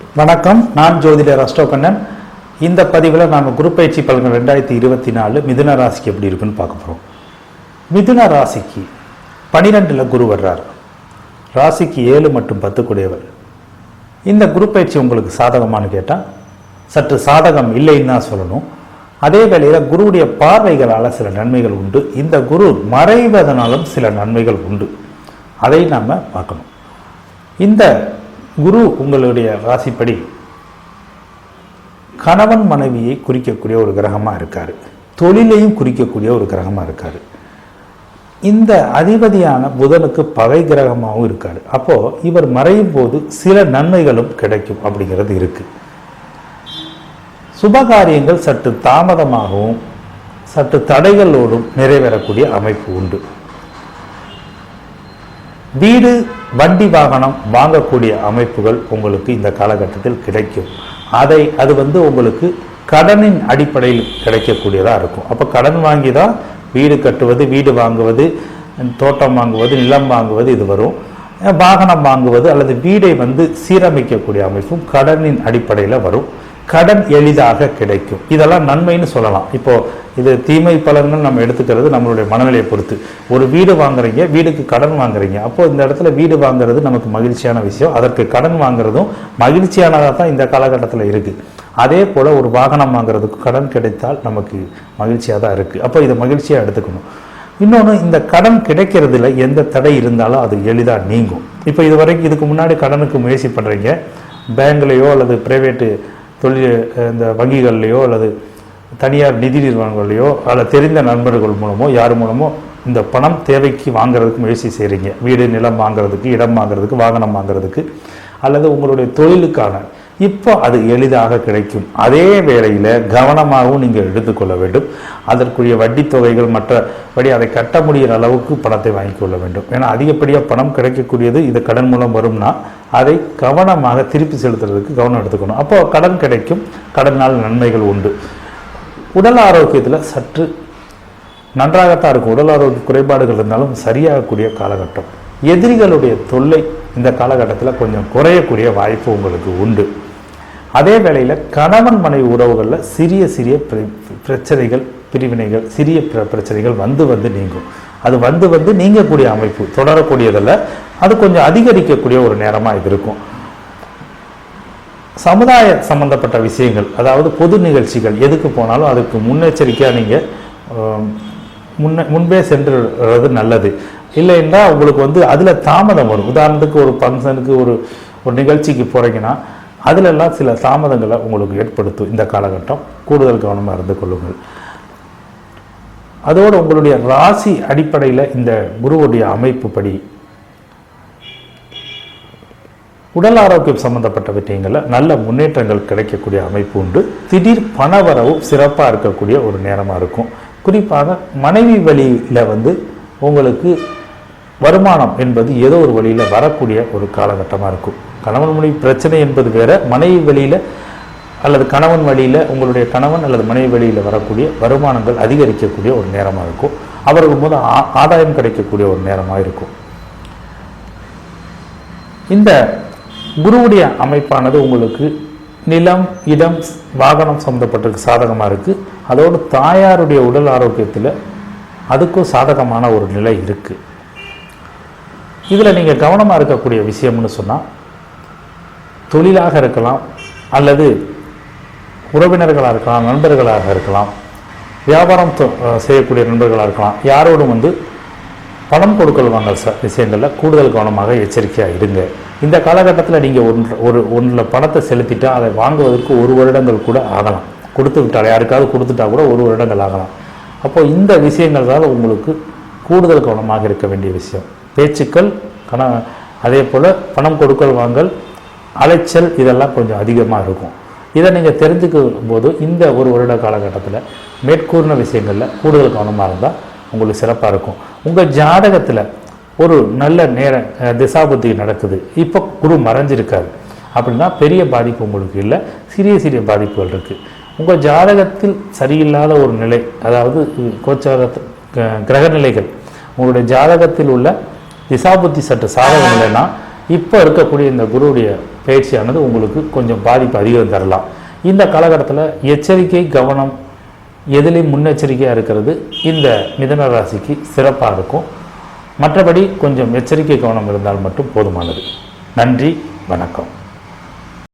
வணக்கம், நான் ஜோதிடர் அஷ்டோகண்ணன். இந்த பதிவில் நாம் குரு பயிற்சி பலன்கள் 2024 மிதுன ராசிக்கு எப்படி இருக்குன்னு பார்க்க போகிறோம். மிதுன ராசிக்கு 12ல் குரு வர்றார். ராசிக்கு 7 மற்றும் 10 கூடியவர். இந்த குரு பயிற்சி உங்களுக்கு சாதகமானு கேட்டால் சற்று சாதகம் இல்லைன்னு தான் சொல்லணும். அதே வேளையில் குருவுடைய பார்வைகளால் சில நன்மைகள் உண்டு. இந்த குரு மறைவதனாலும் சில நன்மைகள் உண்டு. அதை நாம் பார்க்கணும். இந்த குரு உங்களுடைய ராசிப்படி கணவன் மனைவியை குறிக்கக்கூடிய ஒரு கிரகமாக இருக்கார். தொழிலையும் குறிக்கக்கூடிய ஒரு கிரகமாக இருக்கார். இந்த அதிபதியான புதனுக்கு பகை கிரகமாகவும் இருக்கார். அப்போது இவர் மறையும் போது சில நன்மைகளும் கிடைக்கும் அப்படிங்கிறது இருக்குது. சுபகாரியங்கள் சற்று தாமதமாகவும் சற்று தடைகளோடும் நிறைவேறக்கூடிய அமைப்பு உண்டு. வீடு வண்டி வாகனம் வாங்கக்கூடிய அமைப்புகள் உங்களுக்கு இந்த காலகட்டத்தில் கிடைக்கும். அது உங்களுக்கு கடனின் அடிப்படையில் கிடைக்கக்கூடியதாக இருக்கும். அப்போ கடன் வாங்கி தான் வீடு கட்டுவது, வீடு வாங்குவது, தோட்டம் வாங்குவது, நிலம் வாங்குவது இது வரும். வாகனம் வாங்குவது அல்லது வீடை சீரமைக்கக்கூடிய அமைப்பும் கடனின் அடிப்படையில் வரும். கடன் எளிதாக கிடைக்கும். இதெல்லாம் நன்மைன்னு சொல்லலாம். இப்போது இது தீமை பலன்கள் நம்ம எடுத்துக்கிறது நம்மளுடைய மனநிலையை பொறுத்து. ஒரு வீடு வாங்குறீங்க, வீடுக்கு கடன் வாங்குறீங்க. அப்போது இந்த இடத்துல வீடு வாங்குறது நமக்கு மகிழ்ச்சியான விஷயம். அதற்கு கடன் வாங்குறதும் மகிழ்ச்சியானதாக தான் இந்த காலகட்டத்தில் இருக்குது. அதே போல் ஒரு வாகனம் வாங்குறதுக்கு கடன் கிடைத்தால் நமக்கு மகிழ்ச்சியாக தான் இருக்குது. அப்போ இதை மகிழ்ச்சியாக எடுத்துக்கணும். இன்னொன்று, இந்த கடன் கிடைக்கிறதுல எந்த தடை இருந்தாலும் அது எளிதாக நீங்கும். இப்போ இது வரைக்கும் இதுக்கு முன்னாடி கடனுக்கு முயற்சி பண்ணுறீங்க, பேங்க்லேயோ அல்லது ப்ரைவேட்டு தொழில் இந்த வங்கிகள்லையோ அல்லது தனியார் நிதி நிறுவனங்கள்லையோ அல்லது தெரிந்த நண்பர்கள் மூலமோ யார் மூலமோ இந்த பணம் தேவைக்கு வாங்குறதுக்கு முயற்சி செய்கிறீங்க. வீடு நிலம் வாங்குறதுக்கு, இடம் வாங்குறதுக்கு, வாகனம் வாங்குறதுக்கு அல்லது உங்களுடைய தொழிலுக்கான, இப்போ அது எளிதாக கிடைக்கும். அதே வேளையில் கவனமாகவும் நீங்கள் எடுத்துக்கொள்ள வேண்டும். அதற்குரிய வட்டி தொகைகள் மற்றபடி அதை கட்ட முடிகிற அளவுக்கு பணத்தை வாங்கி கொள்ள வேண்டும். ஏன்னா அதிகப்படியாக பணம் கிடைக்கக்கூடியது இது கடன் மூலம் வரும்னா அதை கவனமாக திருப்பி செலுத்துறதுக்கு கவனம் எடுத்துக்கணும். அப்போ கடன் கிடைக்கும். கடனால் நன்மைகள் உண்டு. உடல் ஆரோக்கியத்தில் சற்று நன்றாகத்தான் இருக்கும். உடல் ஆரோக்கிய குறைபாடுகள் இருந்தாலும் சரியாகக்கூடிய காலகட்டம். எதிரிகளுடைய தொல்லை இந்த காலகட்டத்தில் கொஞ்சம் குறையக்கூடிய வாய்ப்பு உங்களுக்கு உண்டு. அதே வேளையில் கணவன் மனைவி உறவுகளில் சிறிய சிறிய பிரச்சனைகள், பிரிவினைகள், சிறிய பிரச்சனைகள் நீங்கும். அது நீங்கக்கூடிய அமைப்பு, தொடரக்கூடியதில் அது கொஞ்சம் அதிகரிக்கக்கூடிய ஒரு நேரமாக இது இருக்கும். சமுதாய சம்பந்தப்பட்ட விஷயங்கள், அதாவது பொது நிகழ்ச்சிகள் எதுக்கு போனாலும் அதுக்கு முன்னெச்சரிக்கையாக நீங்கள் முன்பே சென்றுறது நல்லது. இல்லைன்னா உங்களுக்கு அதில் தாமதம் வரும். உதாரணத்துக்கு ஒரு ஃபங்க்ஷனுக்கு ஒரு நிகழ்ச்சிக்கு போகிறீங்கன்னா அதிலெல்லாம் சில தாமதங்களை உங்களுக்கு ஏற்படுத்தும். இந்த காலகட்டம் கூடுதல் கவனமாக இருந்து கொள்ளுங்கள். அதோடு உங்களுடைய ராசி அடிப்படையில் இந்த குருவுடைய அமைப்பு படி உடல் ஆரோக்கியம் சம்பந்தப்பட்ட விஷயங்களில் நல்ல முன்னேற்றங்கள் கிடைக்கக்கூடிய அமைப்பு உண்டு. திடீர் பணவரவும் சிறப்பாக இருக்கக்கூடிய ஒரு நேரமாக இருக்கும். குறிப்பாக மனைவி வழியில் உங்களுக்கு வருமானம் என்பது ஏதோ ஒரு வழியில் வரக்கூடிய ஒரு காலகட்டமாக இருக்கும். கணவன் மனைவி பிரச்சனை என்பது வேற, மனைவி வழியில் அல்லது கணவன் வழியில் உங்களுடைய கணவன் அல்லது மனைவி வழியில் வரக்கூடிய வருமானங்கள் அதிகரிக்கக்கூடிய ஒரு நேரமாக இருக்கும். அவர்கள் போது ஆதாயம் கிடைக்கக்கூடிய ஒரு நேரமாக இருக்கும். இந்த குருவுடைய அமைப்பானது உங்களுக்கு நிலம், இடம், வாகனம் சம்மந்தப்பட்டிருக்கு சாதகமாக இருக்குது. அதோடு தாயாருடைய உடல் ஆரோக்கியத்தில் அதுக்கும் சாதகமான ஒரு நிலை இருக்குது. இதில் நீங்கள் கவனமாக இருக்கக்கூடிய விஷயம்னு சொன்னால், தொழிலாக இருக்கலாம் அல்லது உறவினர்களாக இருக்கலாம், நண்பர்களாக இருக்கலாம், வியாபாரம் செய்யக்கூடிய நண்பர்களாக இருக்கலாம், யாரோடும் பணம் கொடுக்கல் வாங்கல் விஷயங்களில் கூடுதல் கவனமாக எச்சரிக்கையாக இருங்க. இந்த காலகட்டத்தில் நீங்கள் ஒன்றில் பணத்தை செலுத்திட்டா அதை வாங்குவதற்கு 1 வருடங்கள் கூட ஆகலாம். கொடுத்து விட்டால் யாருக்காவது கொடுத்துட்டா கூட 1 வருடங்கள் ஆகலாம். அப்போது இந்த விஷயங்கள் தான் உங்களுக்கு கூடுதல் கவனமாக இருக்க வேண்டிய விஷயம். பேச்சுக்கள், அதே போல் பணம் கொடுக்கல் வாங்கல், அலைச்சல் இதெல்லாம் கொஞ்சம் அதிகமாக இருக்கும். இதை நீங்கள் தெரிஞ்சுக்கும் போது இந்த 1 வருட காலகட்டத்தில் மேற்கூறின விஷயங்களில் கூடுதல் கவனமாக இருந்தால் உங்களுக்கு சிறப்பாக இருக்கும். உங்கள் ஜாதகத்தில் ஒரு நல்ல திசாபுத்தி நடக்குது, இப்போ குரு மறைஞ்சிருக்காரு அப்படின்னா பெரிய பாதிப்பு உங்களுக்கு இல்லை, சிறிய சிறிய பாதிப்புகள் இருக்குது. உங்கள் ஜாதகத்தில் சரியில்லாத ஒரு நிலை, அதாவது கோச்சார கிரக நிலைகள் உங்களுடைய ஜாதகத்தில் உள்ள திசாபுத்தி சற்று சாதகம் இல்லைன்னா இப்போ இருக்கக்கூடிய இந்த குருவுடைய பயிற்சியானது உங்களுக்கு கொஞ்சம் பாதிப்பு அதிகம் தரலாம். இந்த காலகட்டத்தில் எச்சரிக்கை கவனம் எதிலையும் முன்னெச்சரிக்கையாக இருக்கிறது இந்த மிதுன ராசிக்கு சிறப்பாக இருக்கும். மற்றபடி கொஞ்சம் எச்சரிக்கை கவனம் இருந்தால் மட்டும் போதுமானது. நன்றி, வணக்கம்.